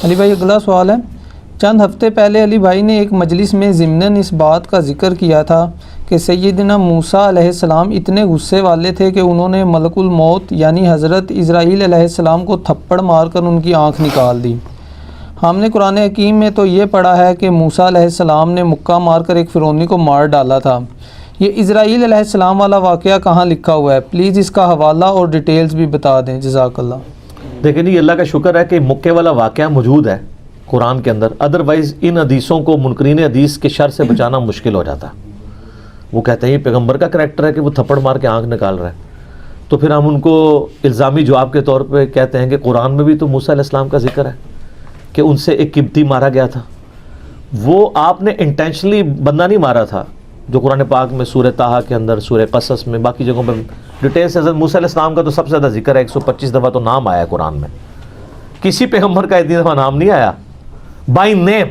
علی بھائی اگلا سوال ہے، چند ہفتے پہلے علی بھائی نے ایک مجلس میں ضمناً اس بات کا ذکر کیا تھا کہ سیدنا موسیٰ علیہ السلام اتنے غصے والے تھے کہ انہوں نے ملک الموت یعنی حضرت اسرائیل علیہ السلام کو تھپڑ مار کر ان کی آنکھ نکال دی۔ ہم نے قرآن حکیم میں تو یہ پڑھا ہے کہ موسیٰ علیہ السلام نے مکہ مار کر ایک فرعونی کو مار ڈالا تھا۔ یہ اسرائیل علیہ السلام والا واقعہ کہاں لکھا ہوا ہے؟ پلیز اس کا حوالہ اور ڈیٹیلز بھی بتا دیں، جزاک اللہ۔ دیکھیں جی، اللہ کا شکر ہے کہ مکے والا واقعہ موجود ہے قرآن کے اندر، ادروائز ان حدیثوں کو منکرین حدیث کے شر سے بچانا مشکل ہو جاتا ہے۔ وہ کہتے ہیں یہ پیغمبر کا کریکٹر ہے کہ وہ تھپڑ مار کے آنکھ نکال رہا ہے، تو پھر ہم ان کو الزامی جواب کے طور پہ کہتے ہیں کہ قرآن میں بھی تو موسیٰ علیہ السلام کا ذکر ہے کہ ان سے ایک قبطی مارا گیا تھا۔ وہ آپ نے انٹینشنلی بندہ نہیں مارا تھا، جو قرآن پاک میں سورہ طٰہٰ کے اندر، سورہ قصص میں، باقی جگہوں پہ ڈیٹیل سے حضرت موسیٰ علیہ السلام کا تو سب سے زیادہ ذکر ہے، 125 دفعہ تو نام آیا ہے قرآن میں۔ کسی پیغمبر کا اتنی دفعہ نام نہیں آیا بائی نیم۔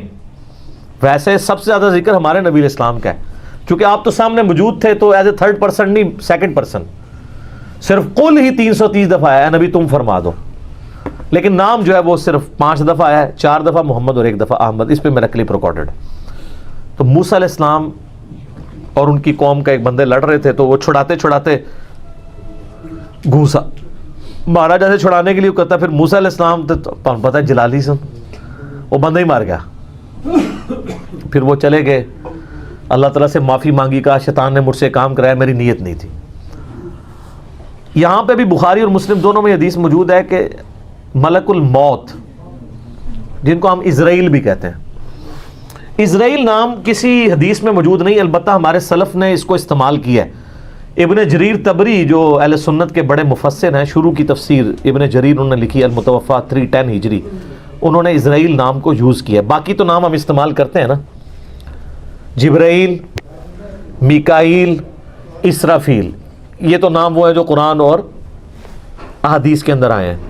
ویسے سب سے زیادہ ذکر ہمارے نبی علیہ السلام کا ہے، چونکہ آپ تو سامنے موجود تھے تو ایز اے تھرڈ پرسن نہیں، سیکنڈ پرسن، صرف قل ہی 330 دفعہ آیا ہے نبی تم فرما دو، لیکن نام جو ہے وہ صرف 5 دفعہ آیا ہے، 4 دفعہ محمد اور 1 دفعہ احمد، اس پہ میرا کلپ ریکارڈڈ ہے۔ تو موسیٰ علیہ السلام اور ان کی قوم کا ایک بندے لڑ رہے تھے، تو وہ چھڑاتے چھڑاتے گھوسا مارا، جیسے چھڑانے کے لیے کہتا، پھر موسیٰ علیہ السلام تو پتہ ہے جلالی سے وہ بندہ ہی مار گیا۔ پھر وہ چلے گئے، اللہ تعالیٰ سے معافی مانگی، کہا شیطان نے مجھ سے کام کرایا، میری نیت نہیں تھی۔ یہاں پہ بھی بخاری اور مسلم دونوں میں حدیث موجود ہے کہ ملک الموت، جن کو ہم اسرائیل بھی کہتے ہیں، اسرائیل نام کسی حدیث میں موجود نہیں، البتہ ہمارے سلف نے اس کو استعمال کیا ہے۔ ابن جریر طبری جو اہل سنت کے بڑے مفسر ہیں، شروع کی تفسیر ابن جریر انہوں نے لکھی، المتوفا 310 ہجری، انہوں نے اسرائیل نام کو یوز کیا ہے۔ باقی تو نام ہم استعمال کرتے ہیں نا، جبرائیل، میکائیل، اسرافیل، یہ تو نام وہ ہے جو قرآن اور احادیث کے اندر آئے ہیں۔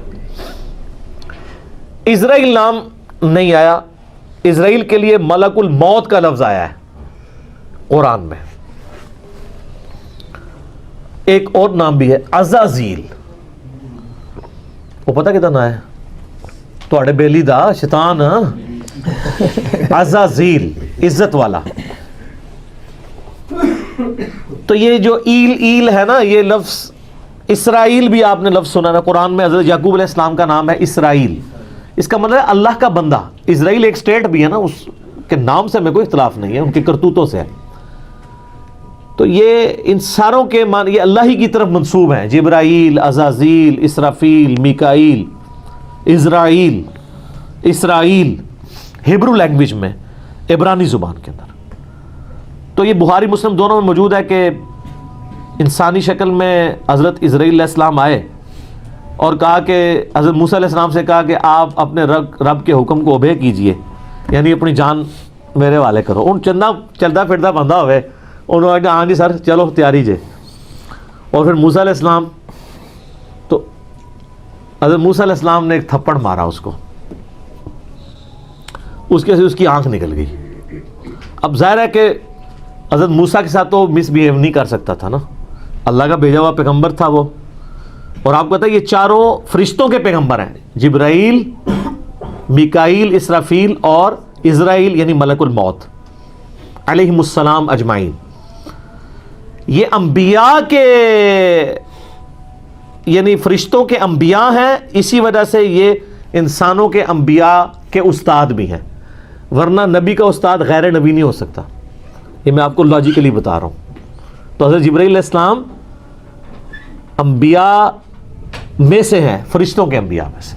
اسرائیل نام نہیں آیا، اسرائیل کے لیے ملک الموت کا لفظ آیا ہے قرآن میں۔ ایک اور نام بھی ہے عزازیل، وہ پتہ کتنا ہے تھوڑے بیلی دا شیطان، عزازیل عزت والا۔ تو یہ جو ایل ہے نا، یہ لفظ اسرائیل بھی آپ نے لفظ سنا نا قرآن میں، حضرت یعقوب علیہ السلام کا نام ہے اسرائیل، اس کا مطلب ہے اللہ کا بندہ۔ اسرائیل ایک سٹیٹ بھی ہے نا، اس کے نام سے ہمیں کوئی اختلاف نہیں ہے، ان کی کرتوتوں سے ہے۔ تو یہ ان ساروں کے یہ اللہ ہی کی طرف منسوب ہیں، جبرائیل، عزازیل، اسرافیل، میکائیل، اسرائیل، اسرائیل ہیبرو لینگویج میں، عبرانی زبان کے اندر۔ تو یہ بخاری مسلم دونوں میں موجود ہے کہ انسانی شکل میں حضرت اسرائیل علیہ السلام آئے اور کہا کہ حضرت موسیٰ علیہ السلام سے کہا کہ آپ اپنے رب کے حکم کو اوبے کیجئے، یعنی اپنی جان میرے والے کرو۔ ان چندہ چلتا پھرتا بندہ ہوئے، انہوں نے کہا ہاں جی سر چلو تیاری جے، اور پھر موسیٰ علیہ السلام، تو حضرت موسیٰ علیہ السلام نے ایک تھپڑ مارا اس کو، اس کے سے اس کی آنکھ نکل گئی۔ اب ظاہر ہے کہ حضرت موسیٰ کے ساتھ تو مس بیہیو نہیں کر سکتا تھا نا، اللہ کا بھیجا ہوا پیغمبر تھا وہ، اور آپ کو پتہ ہے یہ چاروں فرشتوں کے پیغمبر ہیں، جبرائیل، میکائیل، اسرافیل اور اسرائیل یعنی ملک الموت علیہم السلام اجمعین۔ یہ انبیاء کے یعنی فرشتوں کے انبیاء ہیں، اسی وجہ سے یہ انسانوں کے انبیاء کے استاد بھی ہیں، ورنہ نبی کا استاد غیر نبی نہیں ہو سکتا، یہ میں آپ کو لاجیکلی بتا رہا ہوں۔ تو حضرت جبرائیل علیہ السلام انبیاء میں سے ہیں، فرشتوں کے انبیاء میں سے۔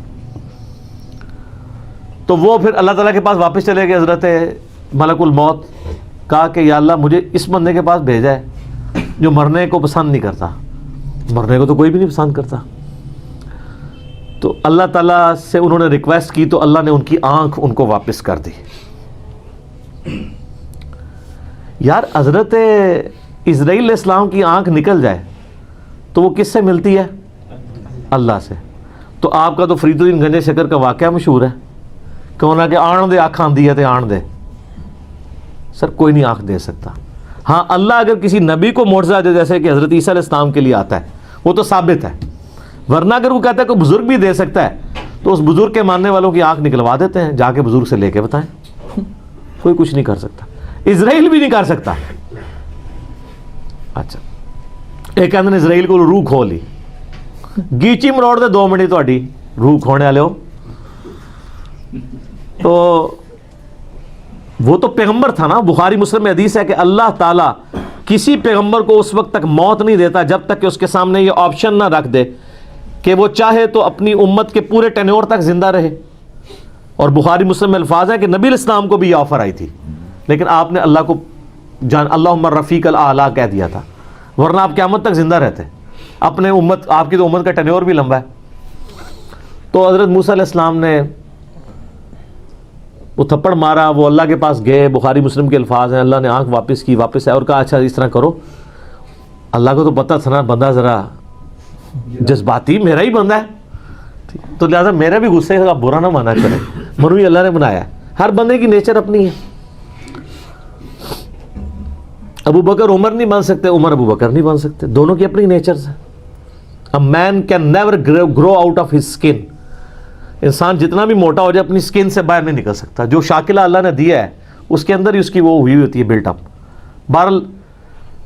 تو وہ پھر اللہ تعالیٰ کے پاس واپس چلے گئے، حضرت ملک الموت، کہا کہ یا اللہ مجھے اس بندے کے پاس بھیجا ہے جو مرنے کو پسند نہیں کرتا، مرنے کو تو کوئی بھی نہیں پسند کرتا۔ تو اللہ تعالیٰ سے انہوں نے ریکویسٹ کی تو اللہ نے ان کی آنکھ ان کو واپس کر دی۔ یار حضرت اسرائیل علیہ السلام کی آنکھ نکل جائے تو وہ کس سے ملتی ہے؟ اللہ سے۔ تو آپ کا تو فرید الدین گنج شکر کا واقعہ مشہور ہے، کہنا کہ آن دے آنکھ آندی ہے تے آن دے۔ سر کوئی نہیں آنکھ دے سکتا، ہاں اللہ اگر کسی نبی کو معجزہ دے جیسے کہ حضرت عیسیٰ علیہ السلام کے لیے آتا ہے وہ تو ثابت ہے، ورنہ اگر وہ کہتا ہے کوئی بزرگ بھی دے سکتا ہے تو اس بزرگ کے ماننے والوں کی آنکھ نکلوا دیتے ہیں، جا کے بزرگ سے لے کے بتائیں. کوئی کچھ نہیں کر سکتا، اسرائیل بھی نہیں کر سکتا. اچھا ایک کہتے ہیں اسرائیل کو روح کھو لی، گیچی مروڑ دے 2 منٹ تہاڈی روح کھونے والے ہو. تو وہ تو پیغمبر تھا نا. بخاری مسلم میں حدیث ہے کہ اللہ تعالیٰ کسی پیغمبر کو اس وقت تک موت نہیں دیتا جب تک کہ اس کے سامنے یہ آپشن نہ رکھ دے کہ وہ چاہے تو اپنی امت کے پورے ٹینیور تک زندہ رہے. اور بخاری مسلم میں الفاظ ہے کہ نبی علیہ السلام کو بھی یہ آفر آئی تھی، لیکن آپ نے اللہ کو اللہم رفیق الاعلیٰ کہہ دیا تھا، ورنہ آپ قیامت تک زندہ رہتے. اپنے امت، آپ کی تو امت کا ٹینیور بھی لمبا ہے. تو حضرت موسیٰ علیہ السلام نے وہ تھپڑ مارا، وہ اللہ کے پاس گئے. بخاری مسلم کے الفاظ ہیں، اللہ نے آنکھ واپس کی، واپس آئے اور کہا اچھا اس طرح کرو. اللہ کو تو پتہ تھا نا بندہ ذرا جذباتی، میرا ہی بندہ ہے، تو لہٰذا میرا بھی غصے کا برا نہ مانا کرے، منوی اللہ نے بنایا ہے. ہر بندے کی نیچر اپنی ہے. ابو بکر عمر نہیں بن سکتے، عمر ابو بکر نہیں بن سکتے، دونوں کی اپنی نیچرز ہیں. A man can never grow out of his skin. انسان جتنا بھی موٹا ہو جائے اپنی سکن سے باہر نہیں نکل سکتا. جو شاکلہ اللہ نے دیا ہے اس کے اندر ہی اس کی وہ ہوئی ہوتی ہے بلٹ اپ. بہرحال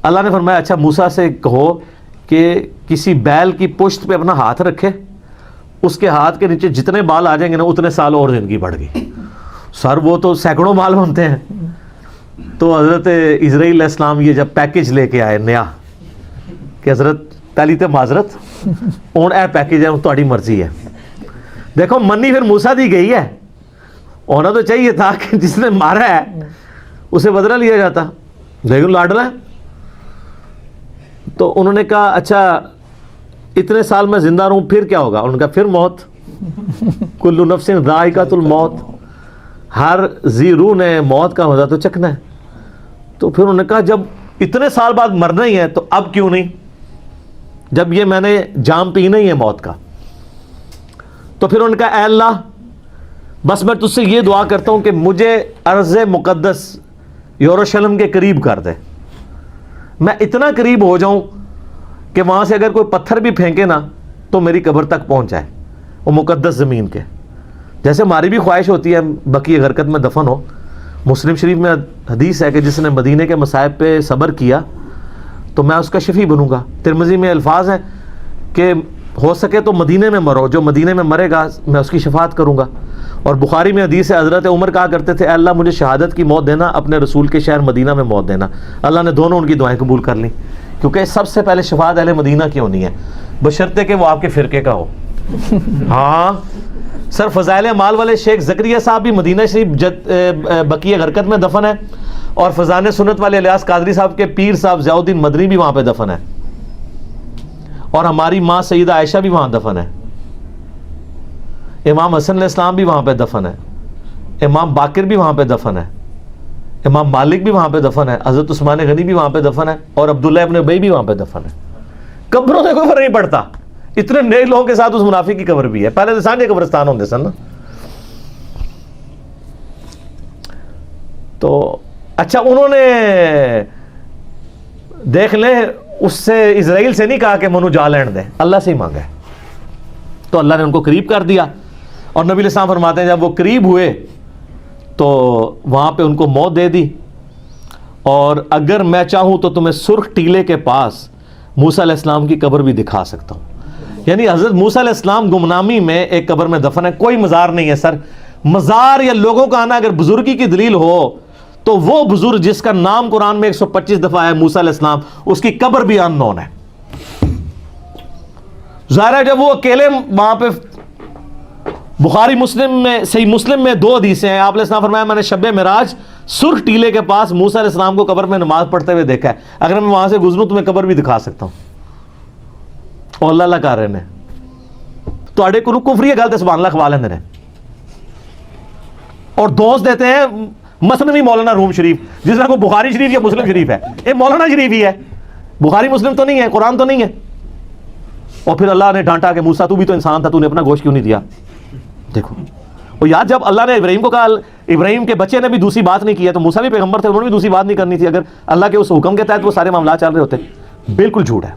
اللہ نے فرمایا اچھا موسیٰ سے کہو کہ کسی بیل کی پشت پہ اپنا ہاتھ رکھے، اس کے ہاتھ کے نیچے جتنے بال آ جائیں گے نا اتنے سال اور زندگی بڑھ گئی. سر وہ تو سینکڑوں بال بنتے ہیں. تو حضرت اسرائیل علیہ السلام یہ جب پیکج لے کے آئے نیا کہ حضرت پہلی تو معذرت ہوں اے پیکج ہے تہاڈی مرضی ہے. دیکھو منی پھر موسیٰ دی گئی ہے، ہونا تو چاہیے تھا کہ جس نے مارا ہے اسے بدلہ لیا جاتا، لیکن لاڈلا ہے. تو انہوں نے کہا اچھا اتنے سال میں زندہ رہوں پھر کیا ہوگا؟ انہوں نے کہا پھر موت. کل نفس ذائقۃ الموت، ہر ذی روح نے موت کا مزہ تو چکھنا ہے. تو پھر انہوں نے کہا جب اتنے سال بعد مرنا ہی ہے تو اب کیوں نہیں، جب یہ میں نے جام پینا ہی ہے موت کا. تو پھر انہوں نے کہا اے اللہ بس میں تجھ سے یہ دعا کرتا ہوں کہ مجھے ارض مقدس یروشلم کے قریب کر دے، میں اتنا قریب ہو جاؤں کہ وہاں سے اگر کوئی پتھر بھی پھینکے نا تو میری قبر تک پہنچ جائے، وہ مقدس زمین کے. جیسے ہماری بھی خواہش ہوتی ہے بقیع غرقد میں دفن ہو. مسلم شریف میں حدیث ہے کہ جس نے مدینے کے مصائب پہ صبر کیا تو میں اس کا شفیع بنوں گا. ترمذی میں الفاظ ہیں کہ ہو سکے تو مدینے میں مرو، جو مدینے میں مرے گا میں اس کی شفاعت کروں گا. اور بخاری میں حدیث ہے حضرت عمر کہا کرتے تھے اے اللہ مجھے شہادت کی موت دینا، اپنے رسول کے شہر مدینہ میں موت دینا. اللہ نے دونوں ان کی دعائیں قبول کر لیں، کیونکہ سب سے پہلے شفاعت اہل مدینہ کی ہونی ہے، بشرطے کہ وہ آپ کے فرقے کا ہو. ہاں سر فضائل اعمال والے شیخ زکریا صاحب بھی مدینہ شریف بقیع غرقد میں دفن ہے، اور فضان سنت والے الیاس قادری صاحب کے پیر صاحب ضیاء الدین مدنی بھی وہاں پہ دفن ہے، اور ہماری ماں سیدہ عائشہ بھی وہاں دفن ہے، امام حسن علیہ السلام بھی وہاں پہ دفن ہے، امام باقر بھی وہاں پہ دفن ہے، امام مالک بھی وہاں پہ دفن ہے، حضرت عثمان غنی بھی وہاں پہ دفن ہے، اور عبداللہ ابن ابی بھی وہاں پہ دفن ہے. قبروں سے کوئی فرق نہیں پڑتا، اتنے نئے لوگوں کے ساتھ اس منافق کی قبر بھی ہے. پہلے تو سانجے قبرستان ہوندے سن نا. تو اچھا انہوں نے دیکھ لیں اس سے اسرائیل سے نہیں کہا کہ منو جا لین دے، اللہ سے ہی مانگا ہے. تو اللہ نے ان کو قریب کر دیا، اور نبی علیہ السلام فرماتے ہیں جب وہ قریب ہوئے تو وہاں پہ ان کو موت دے دی. اور اگر میں چاہوں تو تمہیں سرخ ٹیلے کے پاس موسیٰ علیہ السلام کی قبر بھی دکھا سکتا ہوں. یعنی حضرت موسیٰ علیہ السلام گمنامی میں ایک قبر میں دفن ہے، کوئی مزار نہیں ہے. سر مزار یا لوگوں کا آنا اگر بزرگی کی دلیل ہو تو وہ بزرگ جس کا نام قرآن میں 125 دفعہ ہے موسیٰ علیہ السلام، اس کی قبر بھی ان نون ہے. ظاہر ہے جب وہ اکیلے وہاں پہ، بخاری مسلم میں صحیح مسلم میں 2 حدیثیں ہیں، آپ علیہ السلام فرمایا میں نے شب معراج سرخ ٹیلے کے پاس موسیٰ علیہ السلام کو قبر میں نماز پڑھتے ہوئے دیکھا ہے، اگر میں وہاں سے گزروں تو میں قبر بھی دکھا سکتا ہوں. اور اللہ کر رہے ہیں تو اڑے کو کفری گل تے سبحان اللہ کھوا لیندے نے، اور دوست دیتے ہیں مثنوی مولانا روم شریف، جس میں کوئی بخاری شریف یا مسلم شریف ہے، یہ مولانا شریف ہی ہے، بخاری مسلم تو نہیں ہے، قرآن تو نہیں ہے. اور پھر اللہ نے ڈانٹا کہ موسیٰ تو بھی تو انسان تھا، تو نے اپنا گوشت کیوں نہیں دیا. دیکھو اور یاد جب اللہ نے ابراہیم کو کہا، ابراہیم کے بچے نے بھی دوسری بات نہیں کی ہے، تو موسیٰ بھی پیغمبر تھے، انہوں نے بھی دوسری بات نہیں کرنی تھی. اگر اللہ کے اس حکم کے تحت وہ سارے معاملات چل رہے ہوتے، بالکل جھوٹ ہے.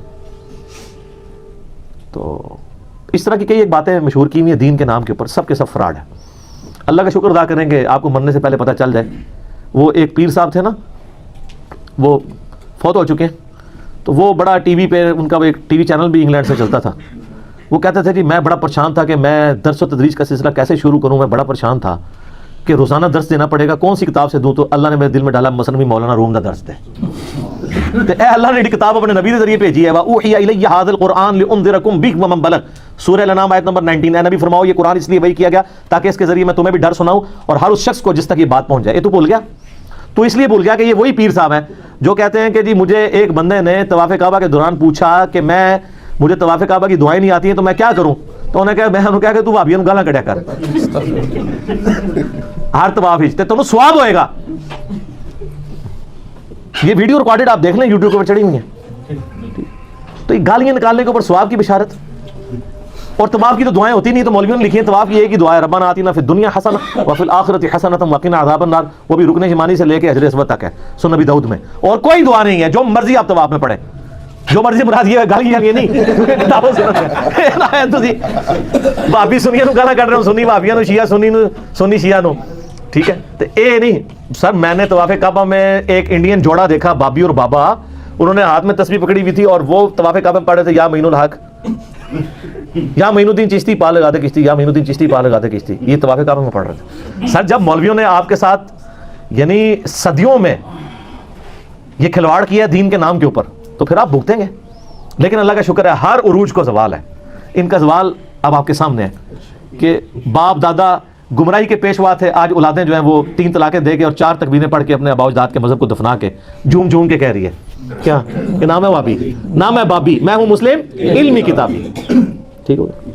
تو اس طرح کی کئی ایک باتیں مشہور کی ہوئی ہیں دین کے نام کے اوپر، سب کے سب فراڈ ہے. اللہ کا شکر ادا کریں کہ آپ کو مرنے سے پہلے پتہ چل جائے. وہ ایک پیر صاحب تھے نا، وہ فوت ہو چکے ہیں، تو وہ بڑا ٹی وی پہ ان کا ایک ٹی وی چینل بھی انگلینڈ سے چلتا تھا. وہ کہتے تھے جی میں بڑا پریشان تھا کہ میں درس و تدریس کا سلسلہ کیسے شروع کروں. میں بڑا پریشان تھا کہ روزانہ درس دینا پڑے گا، کون سی کتاب سے دوں. تو اللہ نے میرے دل میں ڈالا مثنوی مولانا روم دا درس دے. تو اے اللہ نے کتاب اپنے نبی کے ذریعے بھیجی ہے. وَأُوحِيَ إِلَيَّ هَذَا الْقُرْآنُ لِأُنذِرَكُم بِهِ وَمَن بَلَغَ. سورہ الانعام آیت نمبر 19. اے نبی فرماؤ یہ قرآن اس لیے وحی کیا گیا تاکہ اس کے ذریعے میں تمہیں بھی ڈر سناؤں اور ہر اس شخص کو جس تک یہ بات پہنچ جائے. تو بھول گیا، تو اس لیے بھول گیا کہ یہ وہی پیر صاحب ہیں جو کہتے ہیں کہ جی مجھے ایک بندے نے طواف کعبہ کے دوران پوچھا کہ مجھے طواف کعبہ کی دعائیں نہیں آتی ہیں تو میں کیا کروں. تو انہوں نے کہا، میں نے کہا کہ تو بھابیوں گالاں کڈیا کر ہر طواف تے تمہیں ثواب ہوئے گا. یہ ویڈیو ریکارڈڈ آپ دیکھ لیں، یوٹیوب کے اوپر چڑھی ہوئی ہیں. تو یہ گالیاں نکالنے کے اوپر ثواب کی بشارت. اور طواف کی تو دعائیں ہوتی نہیں، تو مولویوں نے لکھی ہیں طواف کی ایک ہی دعا ہے، ربنا آتنا فی الدنیا حسنہ وفی الآخرۃ حسنۃ وقنا عذاب النار. وہ بھی رکن یمانی سے لے کے حجر اسود تک ہے سنن نبی داؤد میں. اور کوئی دعا نہیں ہے، جو مرضی آپ طواف میں پڑھیں، جو مرضی مراد یہ گالیاں یہ نہیں کتابوں سے بھابی سنیاں نو گالاں کڈ رہے ہو، سنی بھابیاں نو، شیعہ سنی نو، سنی شیعہ نو. ٹھیک ہے، تو اے نہیں سر. میں نے طواف کعبہ میں ایک انڈین جوڑا دیکھا، بابی اور بابا، انہوں نے ہاتھ میں تسبیح پکڑی ہوئی تھی اور وہ طواف کعبہ میں پڑھ رہے تھے یا معین الحق یا معین الدین چشتی پا لگا دے کشتی، یا معین الدین چشتی پا لگا دے کشتی. یہ طواف کعبہ میں پڑھ رہے تھے. سر جب مولویوں نے آپ کے ساتھ یعنی صدیوں میں یہ کھلواڑ کیا دین کے نام کے اوپر، تو پھر آپ بھگتیں گے. لیکن اللہ کا شکر ہے ہر عروج کو زوال ہے. ان کا زوال اب آپ کے سامنے ہے کہ باپ دادا گمراہی کے پیشوا تھے، آج اولادیں جو ہیں وہ 3 طلاقیں دے کے اور 4 تکبیریں پڑھ کے اپنے آباء و اجداد کے مذہب کو دفنا کے جھوم جھوم کے کہہ رہی ہے کیا کہ نام ہے بابی، نام ہے بابی، میں ہوں مسلم علمی کتابی. ٹھیک ہوگا.